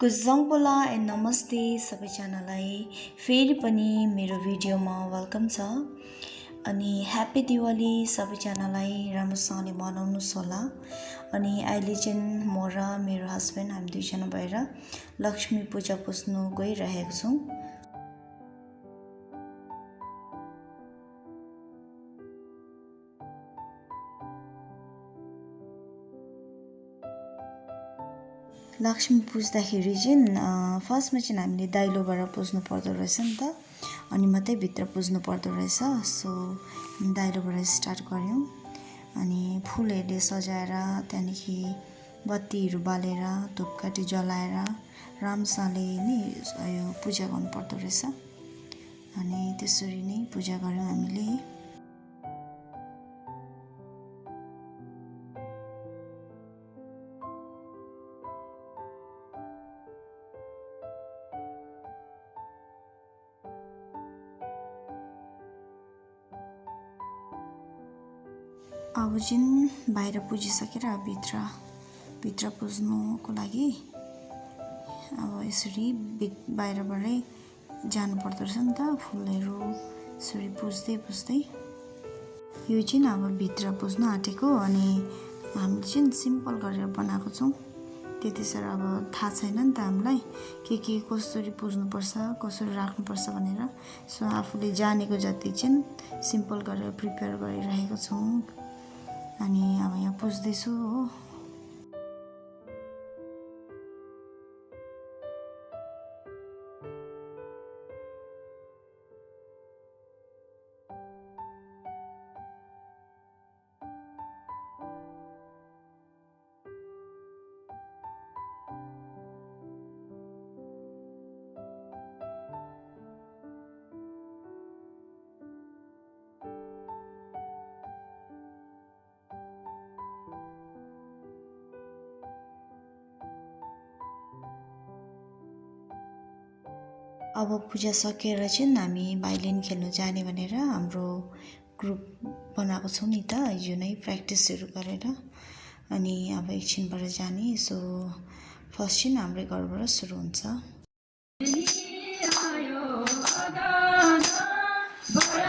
कुजङ्पोला and नमस्ते सबैजनालाई फेरि पनि मेरो भिडियोमा वेलकम छ। अनि ह्याप्पी दिवाली सबैजनालाई राम्रोसँगले मनाउनुहोस् होला। अनि अहिले चाहिँ म र मेरो हस्बेन्ड हामी दुईजना भएर लक्ष्मी पूजा पुज्नु गइरहेको छौँ। लक्ष्मी पुज्दाखेरि चाहिँ फर्स्टमा चाहिँ हामीले दाइलोबाट पुज्नु पर्दो रहेछ नि त, अनि मात्रै भित्र पुज्नु पर्दो रहेछ। सो दाइलोबाट स्टार्ट गऱ्यौँ। अनि फुलहरूले सजाएर त्यहाँदेखि बत्तीहरू बालेर धुपकाठी जलाएर राम्रोसँगले नै यो पूजा गर्नुपर्दो रहेछ। अनि त्यसरी नै पूजा गऱ्यौँ हामीले। अब चाहिँ बाहिर पुजिसकेर भित्र पुज्नुको लागि अब यसरी बाहिरबाटै जानुपर्दो रहेछ नि त। फुलहरू यसरी पुज्दै यो चाहिँ अब भित्र पुज्नु आँटेको। अनि हामीले चाहिँ सिम्पल गरेर बनाएको छौँ। त्यति साह्रो अब थाहा छैन नि त हामीलाई के कसरी पुज्नुपर्छ कसरी राख्नुपर्छ भनेर। सो आफूले जानेको जति चाहिँ सिम्पल गरेर प्रिपेयर गरिरहेको छौँ। अनि अब यहाँ पुज्दैछु हो। अब पूजा सकेर चाहिँ हामी भाइलिन खेल्नु जाने भनेर हाम्रो ग्रुप बनाएको छौँ नि त, हिजो नै प्र्याक्टिसहरू गरेर। अनि अब एकछिनबाट जाने। सो फर्स्ट चाहिँ हाम्रै घरबाट सुरु हुन्छ। मकै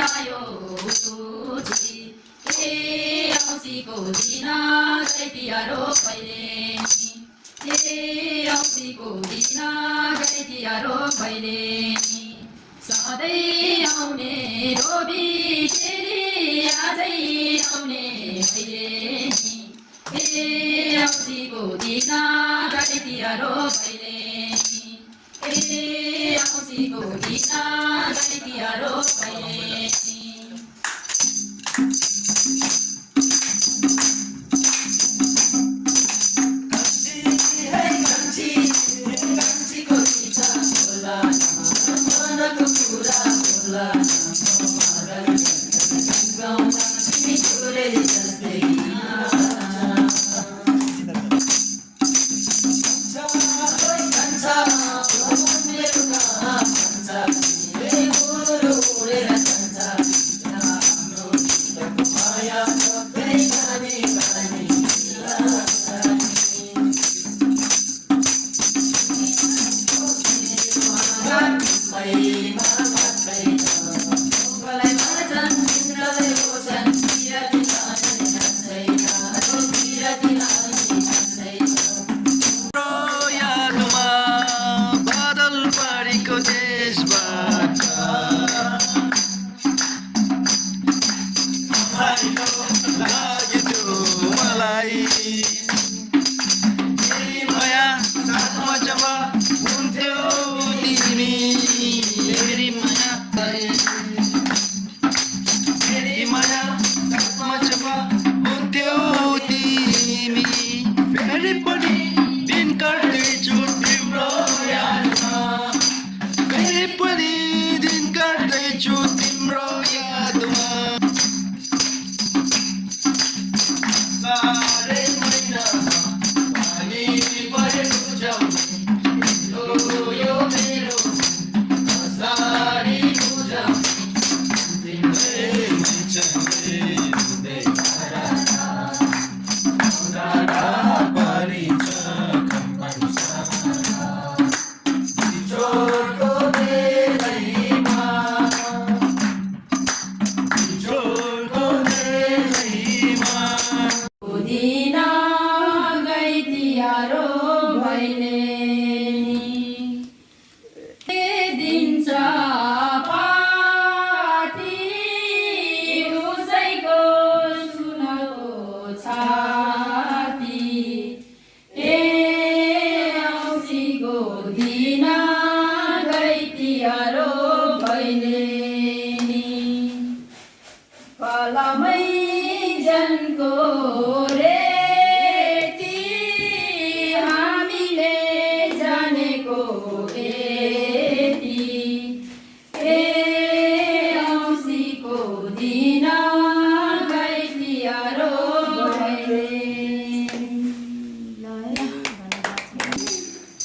आयो उसुची ए औँसीको दिन गई तिहारो भैलेनी ए औँसीको दिन गई तिहारो भैलेनी सधैँ आउने रोबी फेरि आजै आउने भैलेनी ए औँसीको दिन गई तिहारो भैलेनी ए औँसीको दिन गई तिहारो भैलेनी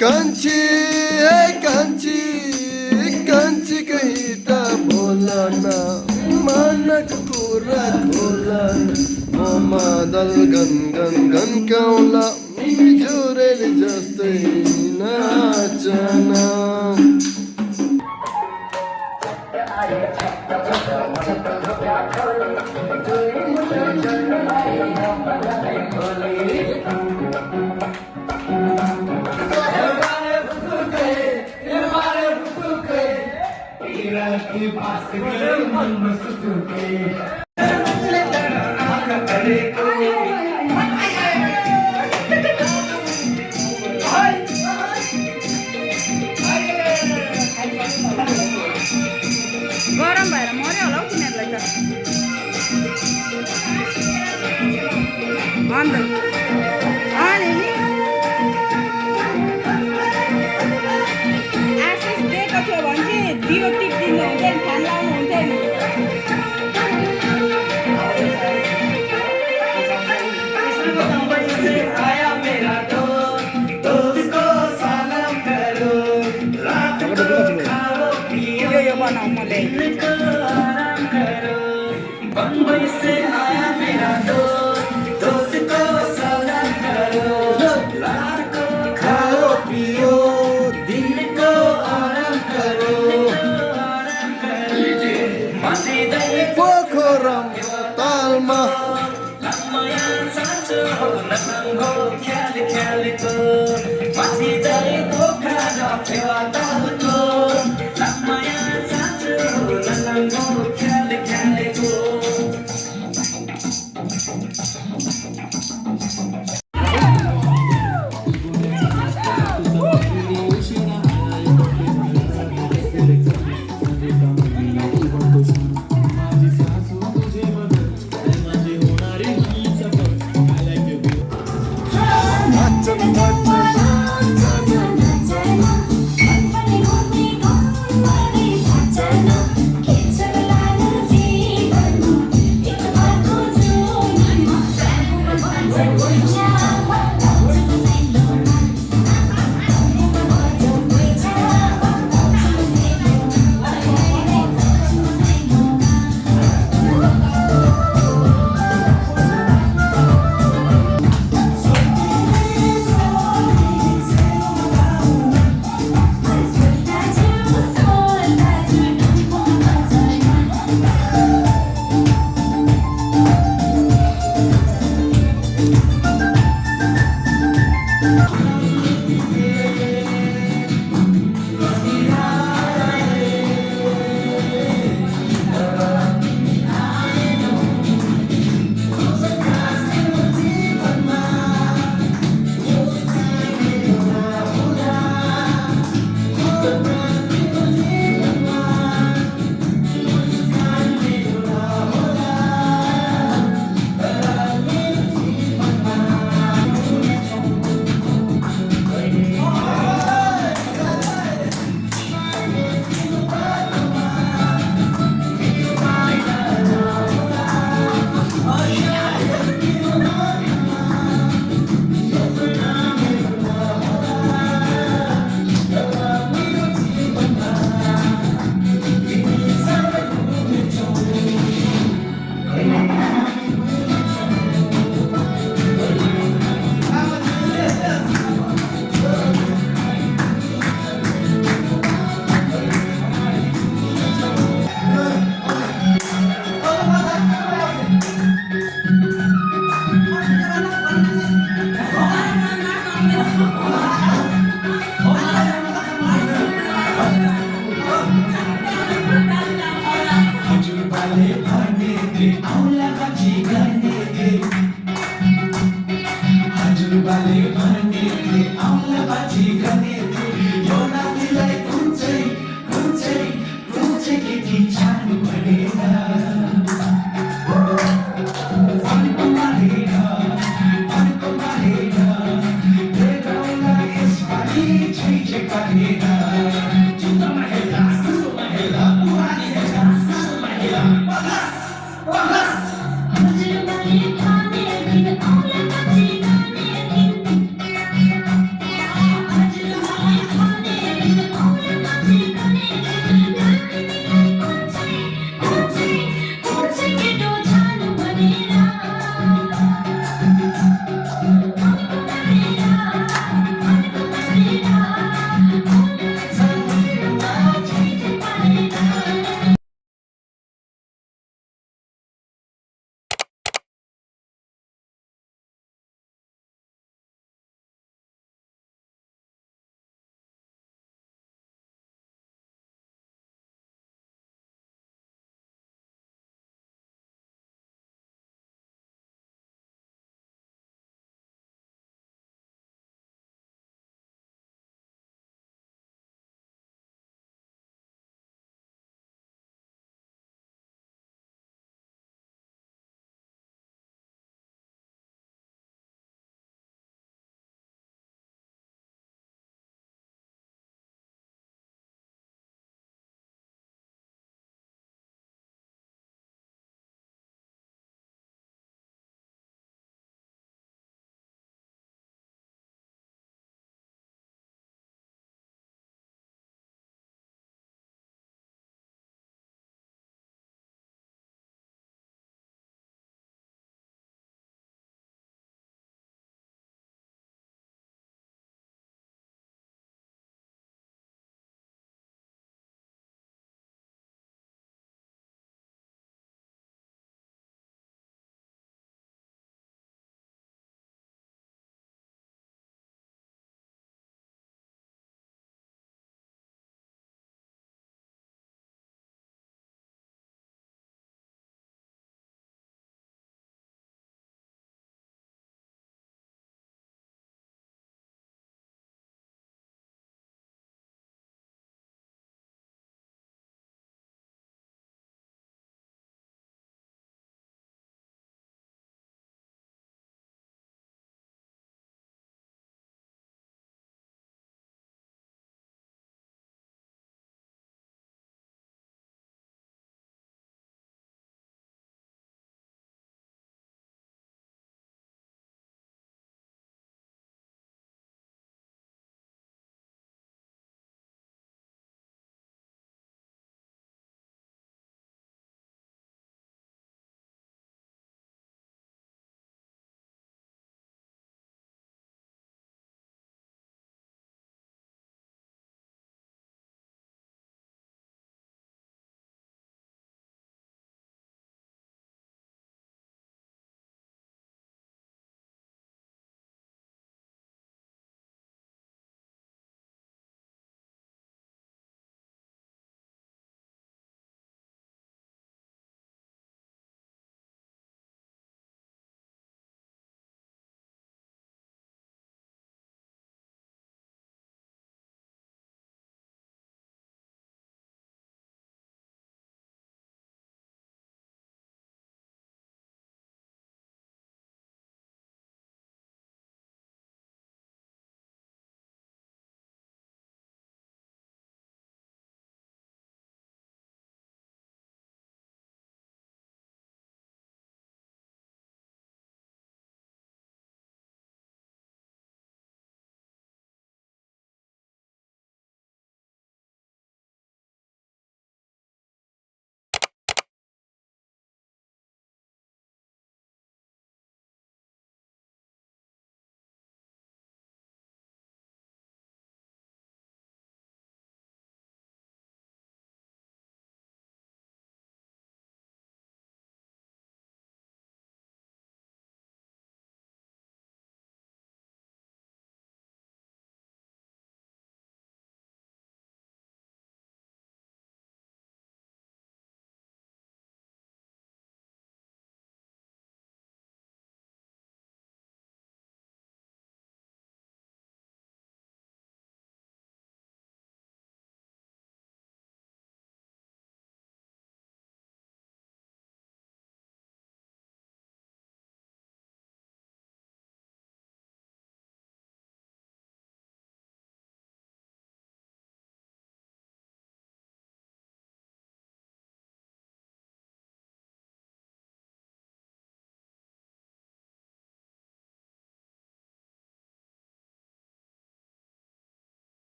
कान्छी है कान्छी कान्छी कहीँ त बोल न मानक कुरा खोला म मादल गन गन गन्काउला बिजुरेर जस्तै नाचना गरम भएर मर्यो होला हौ तिनीहरूलाई त अनि नि आशिष दिएको थियो भने चाहिँ दियो टिपिदिनु हुन्थ्यो नि फ्यान लाउनु हुन्थ्यो नि यो बनाऊ म ल्याइदिन्छु बम्बई से आया मेरा दोस्त दोस्त को सलाम करो रात को खाओ पियो दिन को आराम करो मस्जिद पोखरम तालमा माया साँचो हो नसङ्गो ख्याल ख्यालको माथि जाइ पोखा र फेवा तालको माया साँचो हो नसङ्गो ख्याल ख्यालको Wow.